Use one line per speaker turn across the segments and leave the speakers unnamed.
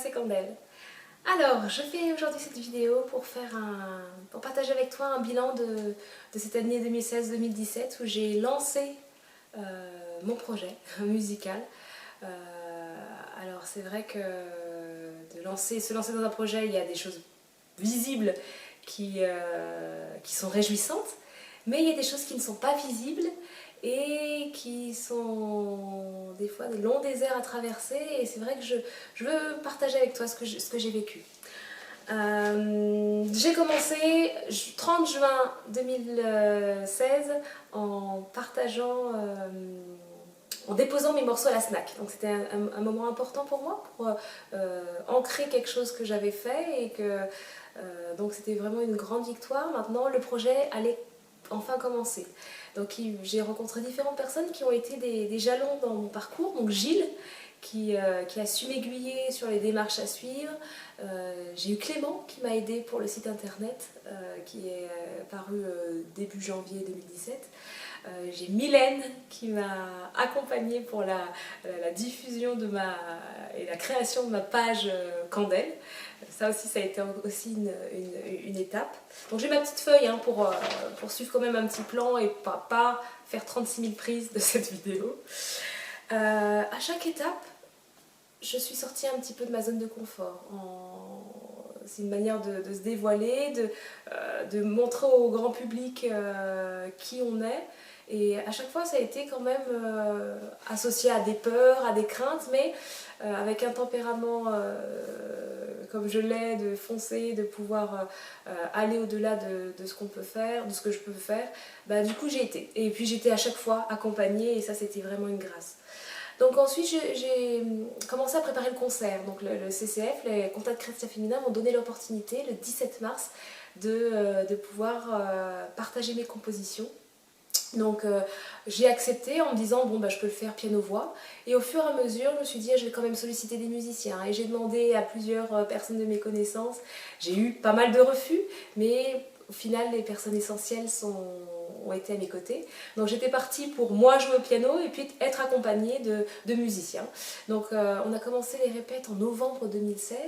c'est Candel. Alors, je fais aujourd'hui cette vidéo pour partager avec toi un bilan de cette année 2016-2017 où j'ai lancé mon projet musical. Alors c'est vrai que se lancer dans un projet, il y a des choses visibles qui sont réjouissantes, mais il y a des choses qui ne sont pas visibles et qui sont des fois des longs déserts à traverser, et c'est vrai que je veux partager avec toi ce que j'ai vécu. J'ai commencé 30 juin 2016 en partageant, en déposant mes morceaux à la SNAC. Donc c'était un moment important pour moi, pour ancrer quelque chose que j'avais fait, et que donc c'était vraiment une grande victoire. Maintenant le projet allait enfin commencer. Donc j'ai rencontré différentes personnes qui ont été des jalons dans mon parcours. Donc Gilles, qui a su m'aiguiller sur les démarches à suivre. J'ai eu Clément qui m'a aidé pour le site internet qui est paru début janvier 2017. J'ai Mylène qui m'a accompagnée pour la diffusion et la création de ma page Candel. Ça aussi, ça a été aussi une étape. Donc j'ai ma petite feuille hein, pour suivre quand même un petit plan et pas faire 36 000 prises de cette vidéo. À chaque étape, je suis sortie un petit peu de ma zone de confort. C'est une manière de se dévoiler, de montrer au grand public qui on est. Et à chaque fois, ça a été quand même associé à des peurs, à des craintes, mais avec un tempérament comme je l'ai, de foncer, de pouvoir aller au-delà de ce qu'on peut faire, de ce que je peux faire. Bah, du coup, j'ai été. Et puis j'étais à chaque fois accompagnée, et ça, c'était vraiment une grâce. Donc ensuite, j'ai commencé à préparer le concert. Donc le CCF, les Contacts Chrétiens Féminins, m'ont donné l'opportunité, le 17 mars, de pouvoir partager mes compositions. Donc j'ai accepté en me disant bon bah je peux le faire piano-voix, et au fur et à mesure je me suis dit je vais quand même solliciter des musiciens, et j'ai demandé à plusieurs personnes de mes connaissances. J'ai eu pas mal de refus, mais au final les personnes essentielles ont été à mes côtés. Donc j'étais partie pour moi jouer au piano et puis être accompagnée de musiciens. Donc on a commencé les répètes en novembre 2016.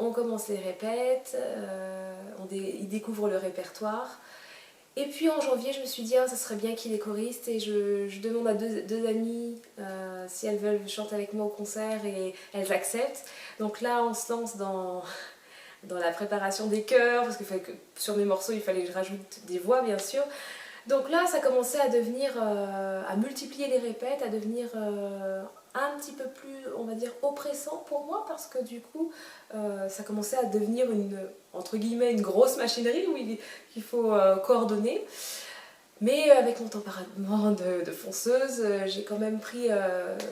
On commence les répètes, ils découvrent le répertoire. Et puis en janvier, je me suis dit, ça serait bien qu'il y ait des choristes, et je demande à deux amies si elles veulent chanter avec moi au concert, et elles acceptent. Donc là, on se lance dans la préparation des chœurs, parce que sur mes morceaux, il fallait que je rajoute des voix, bien sûr. Donc là, ça commençait à devenir, à multiplier les répètes, à devenir un petit peu plus, on va dire, oppressant pour moi, parce que du coup, ça commençait à devenir entre guillemets, une grosse machinerie où il faut coordonner. Mais avec mon tempérament de fonceuse, j'ai quand même pris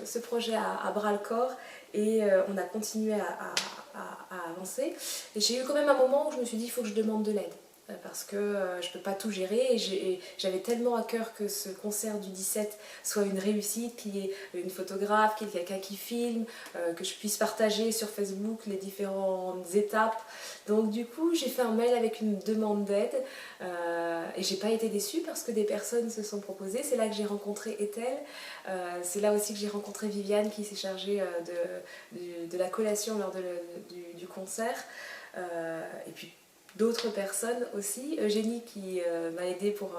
ce projet à bras le corps, et on a continué à avancer. Et j'ai eu quand même un moment où je me suis dit, il faut que je demande de l'aide, parce que je ne peux pas tout gérer, et j'avais tellement à cœur que ce concert du 17 soit une réussite, qu'il y ait une photographe, qu'il y ait quelqu'un qui filme, que je puisse partager sur Facebook les différentes étapes. Donc du coup, j'ai fait un mail avec une demande d'aide, et j'ai pas été déçue parce que des personnes se sont proposées. C'est là que j'ai rencontré Ethel, c'est là aussi que j'ai rencontré Viviane qui s'est chargée de la collation lors du concert, et puis d'autres personnes aussi, Eugénie qui m'a aidée pour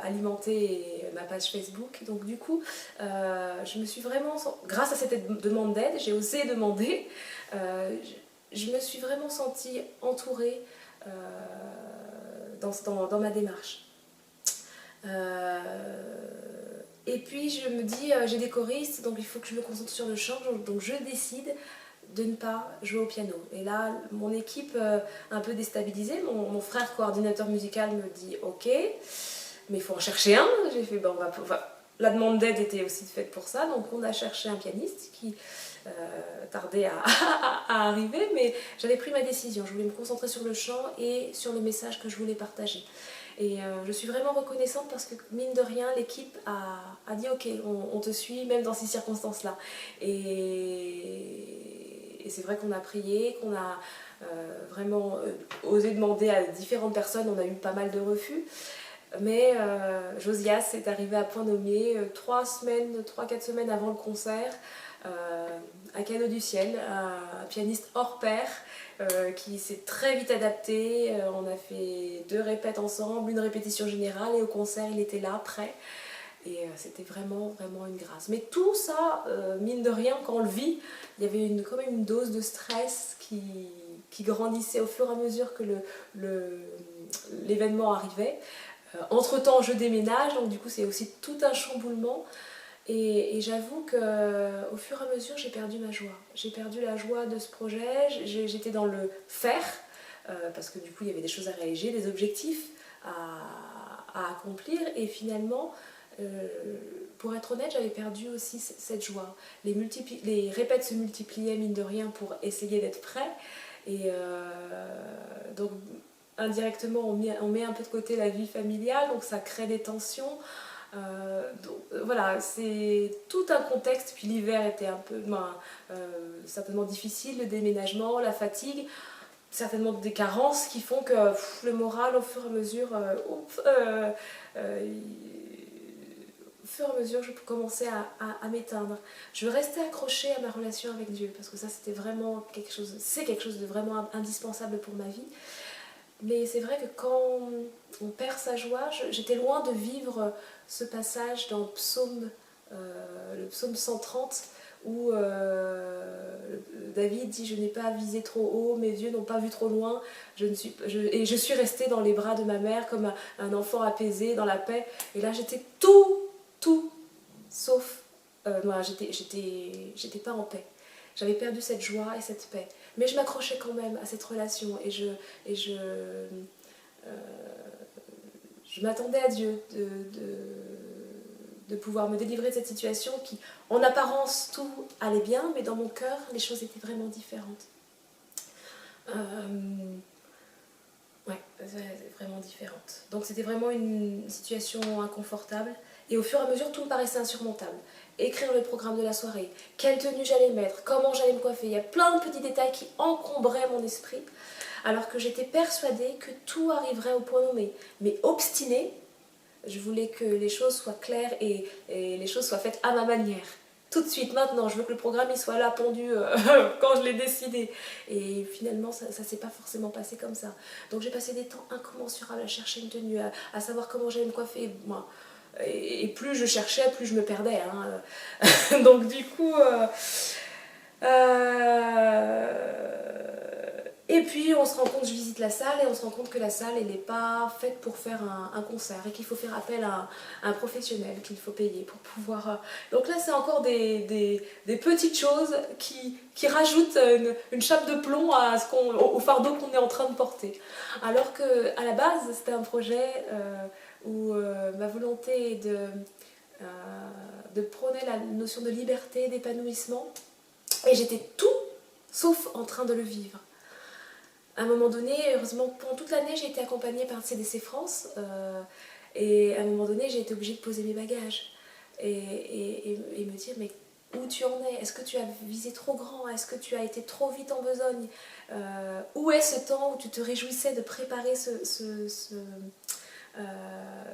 alimenter ma page Facebook. Donc du coup, je me suis vraiment, grâce à cette demande d'aide, j'ai osé demander, je me suis vraiment sentie entourée dans ma démarche. Et puis je me dis, j'ai des choristes, donc il faut que je me concentre sur le chant, donc je décide de ne pas jouer au piano. Et là, mon équipe, un peu déstabilisée, mon frère coordinateur musical me dit ok, mais il faut en chercher un. J'ai fait la demande d'aide était aussi faite pour ça, donc on a cherché un pianiste qui tardait à arriver, mais j'avais pris ma décision. Je voulais me concentrer sur le chant et sur le message que je voulais partager. Et je suis vraiment reconnaissante parce que, mine de rien, l'équipe a dit ok, on te suit même dans ces circonstances-là. Et c'est vrai qu'on a prié, qu'on a vraiment osé demander à différentes personnes. On a eu pas mal de refus. Mais Josias est arrivé à point nommé 3-4 semaines avant le concert. un cadeau du ciel, un pianiste hors pair qui s'est très vite adapté. On a fait 2 répètes ensemble, une répétition générale et au concert il était là, prêt. Et c'était vraiment, vraiment une grâce. Mais tout ça, mine de rien, quand on le vit, il y avait quand même une dose de stress qui grandissait au fur et à mesure que l'événement arrivait. Entre-temps, je déménage, donc du coup, c'est aussi tout un chamboulement. Et j'avoue qu'au fur et à mesure, j'ai perdu ma joie. J'ai perdu la joie de ce projet. J'étais dans le faire, parce que du coup, il y avait des choses à réaliser, des objectifs à accomplir. Et finalement, pour être honnête, j'avais perdu aussi cette joie. Les répètes se multipliaient, mine de rien, pour essayer d'être prêt. Et donc, indirectement, on met un peu de côté la vie familiale, donc ça crée des tensions. Voilà, c'est tout un contexte. Puis l'hiver était un peu certainement difficile, le déménagement, la fatigue, certainement des carences qui font que le moral au fur et à mesure au fur et à mesure je commençais à m'éteindre. Je restais accrochée à ma relation avec Dieu parce que ça c'était vraiment c'est quelque chose de vraiment indispensable pour ma vie. Mais c'est vrai que quand on perd sa joie, j'étais loin de vivre ce passage dans le psaume 130 où David dit « Je n'ai pas visé trop haut, mes yeux n'ont pas vu trop loin, et je suis restée dans les bras de ma mère comme un enfant apaisé, dans la paix. » Et là j'étais tout sauf... moi j'étais pas en paix. J'avais perdu cette joie et cette paix. Mais je m'accrochais quand même à cette relation et je m'attendais à Dieu de pouvoir me délivrer de cette situation qui, en apparence, tout allait bien, mais dans mon cœur, les choses étaient vraiment différentes. Ouais, c'est vraiment différente. Donc c'était vraiment une situation inconfortable. Et au fur et à mesure, tout me paraissait insurmontable. Écrire le programme de la soirée, quelle tenue j'allais mettre, comment j'allais me coiffer. Il y a plein de petits détails qui encombraient mon esprit, alors que j'étais persuadée que tout arriverait au point nommé. Mais obstinée, je voulais que les choses soient claires et les choses soient faites à ma manière. Tout de suite, maintenant, je veux que le programme il soit là, pondu, quand je l'ai décidé. Et finalement, ça ne s'est pas forcément passé comme ça. Donc j'ai passé des temps incommensurables à chercher une tenue, à savoir comment j'allais me coiffer. Moi, et plus je cherchais, plus je me perdais. Hein. Donc du coup... Et puis on se rend compte, je visite la salle et on se rend compte que la salle elle n'est pas faite pour faire un concert et qu'il faut faire appel à un professionnel qu'il faut payer pour pouvoir... Donc là c'est encore des petites choses qui rajoutent une chape de plomb au fardeau qu'on est en train de porter. Alors qu'à la base c'était un projet où ma volonté est de prôner la notion de liberté, d'épanouissement, et j'étais tout sauf en train de le vivre. À un moment donné, heureusement, pendant toute l'année, j'ai été accompagnée par CDC France, et à un moment donné, j'ai été obligée de poser mes bagages et me dire, mais où tu en es? Est-ce que tu as visé trop grand? Est-ce que tu as été trop vite en besogne? Où est ce temps où tu te réjouissais de préparer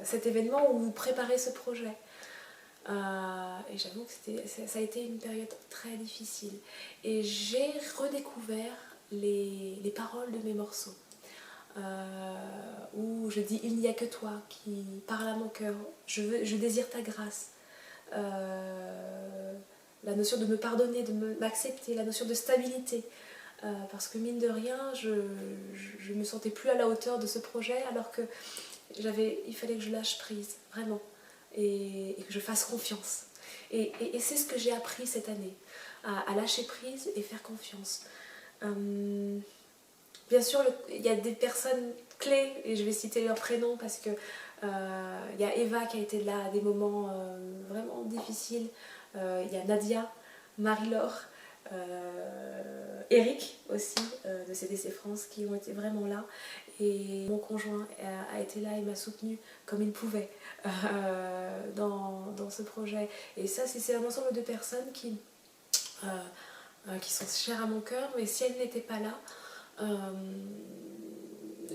cet événement ou préparer ce projet? Et j'avoue que ça a été une période très difficile. Et j'ai redécouvert les paroles de mes morceaux. Où je dis « Il n'y a que toi qui parle à mon cœur, je désire ta grâce ». La notion de me pardonner, de m'accepter, la notion de stabilité. Parce que mine de rien, je me sentais plus à la hauteur de ce projet alors que il fallait que je lâche prise, vraiment. Et que je fasse confiance. Et c'est ce que j'ai appris cette année, à lâcher prise et faire confiance. Bien sûr, il y a des personnes clés, et je vais citer leurs prénoms parce que il y a Eva qui a été là à des moments vraiment difficiles, il y a Nadia, Marie-Laure, Eric aussi de CDC France qui ont été vraiment là, et mon conjoint a été là et m'a soutenue comme il pouvait dans ce projet. Et ça c'est un ensemble de personnes qui sont chères à mon cœur, mais si elles n'étaient pas là,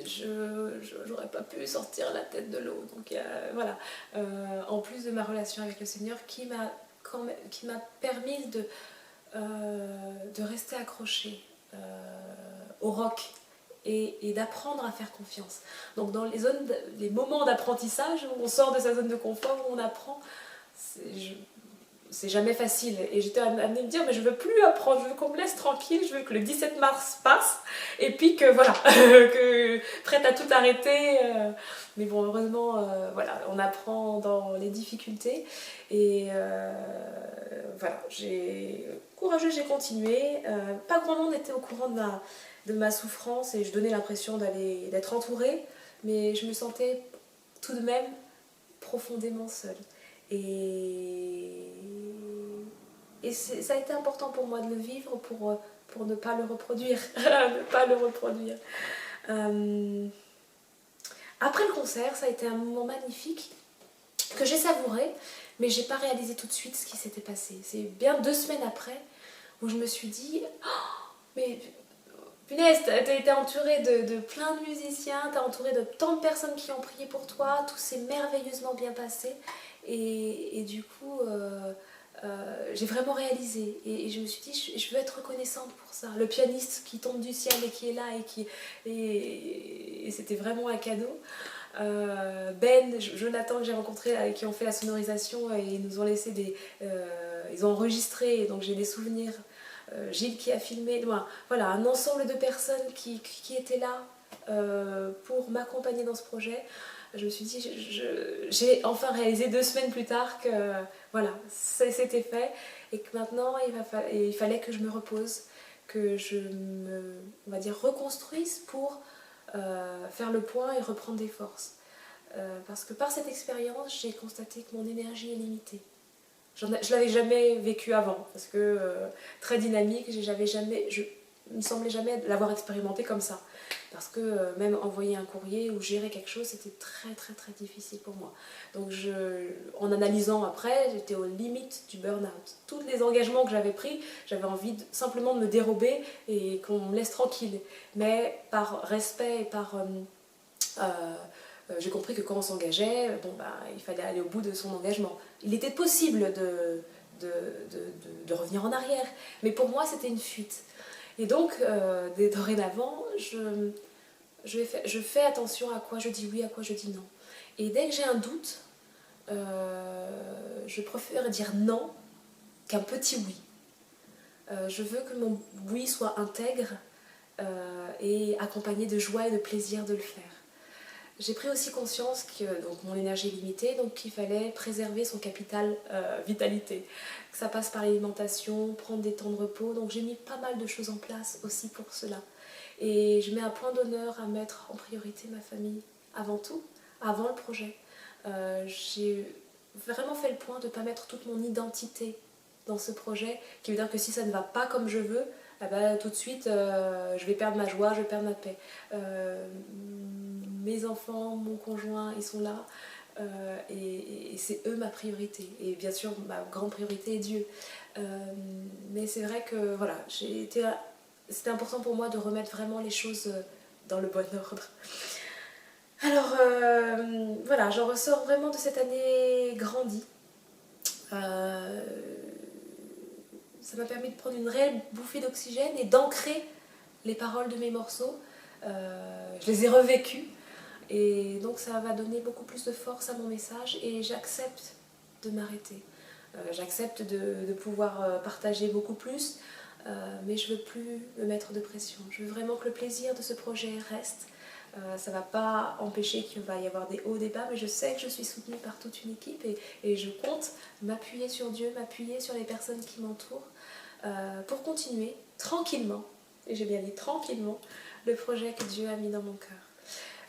j'aurais pas pu sortir la tête de l'eau. Donc voilà, en plus de ma relation avec le Seigneur qui m'a permis de rester accroché au rock et d'apprendre à faire confiance. Donc dans les moments d'apprentissage où on sort de sa zone de confort, où on apprend, c'est jamais facile. Et j'étais amenée à me dire, mais je veux plus apprendre, je veux qu'on me laisse tranquille, je veux que le 17 mars passe, et puis que voilà, que prête à tout arrêter. Mais bon, heureusement, voilà, on apprend dans les difficultés. Et voilà, courageux, j'ai continué. Pas grand monde était au courant de ma souffrance, et je donnais l'impression d'être entourée, mais je me sentais tout de même profondément seule. Et ça a été important pour moi de le vivre pour ne pas le reproduire. Ne pas le reproduire. Après le concert, ça a été un moment magnifique que j'ai savouré, mais j'ai pas réalisé tout de suite ce qui s'était passé. C'est bien 2 semaines après où je me suis dit, oh, mais punaise, t'as été entourée de plein de musiciens, t'as entouré de tant de personnes qui ont prié pour toi, tout s'est merveilleusement bien passé. Et du coup, j'ai vraiment réalisé. Et je me suis dit, je veux être reconnaissante pour ça. Le pianiste qui tombe du ciel et qui est là, et c'était vraiment un cadeau. Ben, Jonathan que j'ai rencontré, qui ont fait la sonorisation, et ils nous ont laissé ils ont enregistré, donc j'ai des souvenirs. Gilles qui a filmé, voilà, un ensemble de personnes qui étaient là pour m'accompagner dans ce projet. Je me suis dit, j'ai enfin réalisé 2 semaines plus tard que voilà, c'était fait, et que maintenant il fallait que je me repose, que je on va dire, reconstruise pour faire le point et reprendre des forces. Parce que par cette expérience, j'ai constaté que mon énergie est limitée. Je l'avais jamais vécu avant, parce que très dynamique, je ne me semblais jamais l'avoir expérimenté comme ça. Parce que même envoyer un courrier ou gérer quelque chose, c'était très très très difficile pour moi. Donc en analysant après, j'étais aux limites du burn-out. Tous les engagements que j'avais pris, j'avais envie simplement de me dérober et qu'on me laisse tranquille. Mais par respect et par... j'ai compris que quand on s'engageait, il fallait aller au bout de son engagement. Il était possible de revenir en arrière, mais pour moi c'était une fuite. Et donc, dorénavant, je fais attention à quoi je dis oui, à quoi je dis non. Et dès que j'ai un doute, je préfère dire non qu'un petit oui. Je veux que mon oui soit intègre et accompagné de joie et de plaisir de le faire. J'ai pris aussi conscience que donc, mon énergie est limitée, donc qu'il fallait préserver son capital vitalité. Que ça passe par l'alimentation, prendre des temps de repos, donc j'ai mis pas mal de choses en place aussi pour cela. Et je mets un point d'honneur à mettre en priorité ma famille avant tout, avant le projet. J'ai vraiment fait le point de ne pas mettre toute mon identité dans ce projet, qui veut dire que si ça ne va pas comme je veux, tout de suite je vais perdre ma joie, je vais perdre ma paix. Mes enfants, mon conjoint, ils sont là, et c'est eux ma priorité. Et bien sûr, ma grande priorité est Dieu. Mais c'est vrai que voilà, c'était important pour moi de remettre vraiment les choses dans le bon ordre. Alors voilà, j'en ressors vraiment de cette année grandie. Ça m'a permis de prendre une réelle bouffée d'oxygène et d'ancrer les paroles de mes morceaux. Je les ai revécues, et donc ça va donner beaucoup plus de force à mon message, et j'accepte de m'arrêter. J'accepte de pouvoir partager beaucoup plus, mais je ne veux plus me mettre de pression. Je veux vraiment que le plaisir de ce projet reste. Ça ne va pas empêcher qu'il va y avoir des hauts, des bas, mais je sais que je suis soutenue par toute une équipe, et je compte m'appuyer sur Dieu, m'appuyer sur les personnes qui m'entourent pour continuer tranquillement, et j'ai bien dit tranquillement, le projet que Dieu a mis dans mon cœur.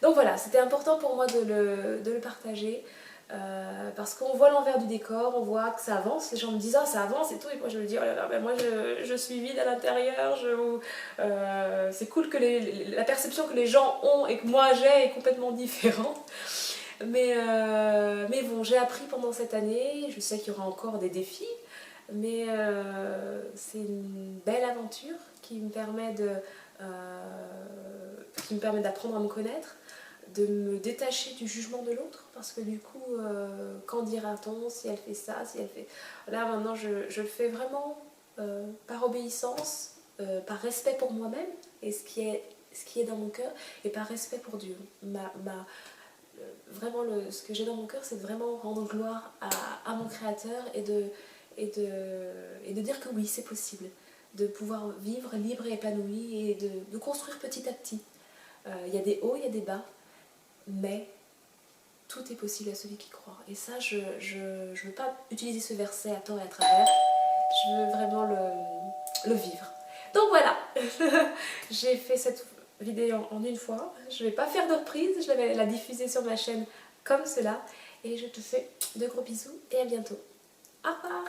Donc voilà, c'était important pour moi de le partager, parce qu'on voit l'envers du décor, on voit que ça avance, les gens me disent « Ah, ça avance » et tout, et moi je me dis « Oh là là, ben moi je suis vide à l'intérieur, c'est cool que la perception que les gens ont et que moi j'ai est complètement différente. » Mais bon, j'ai appris pendant cette année, je sais qu'il y aura encore des défis, mais c'est une belle aventure qui me permet d'apprendre à me connaître, de me détacher du jugement de l'autre, parce que du coup, qu'en dira-t-on si elle fait ça, si elle fait... Là maintenant je le fais vraiment par obéissance, par respect pour moi-même et ce qui est dans mon cœur, et par respect pour Dieu. Vraiment, ce que j'ai dans mon cœur, c'est de vraiment rendre gloire à mon Créateur et de dire que oui, c'est possible, de pouvoir vivre libre et épanoui et de construire petit à petit. Il y a des hauts, il y a des bas, mais tout est possible à celui qui croit. Et ça, je veux pas utiliser ce verset à tort et à travers, je veux vraiment le vivre. Donc voilà, j'ai fait cette vidéo en une fois, je vais pas faire de reprise, je vais la diffuser sur ma chaîne comme cela, et je te fais de gros bisous et à bientôt. Au revoir.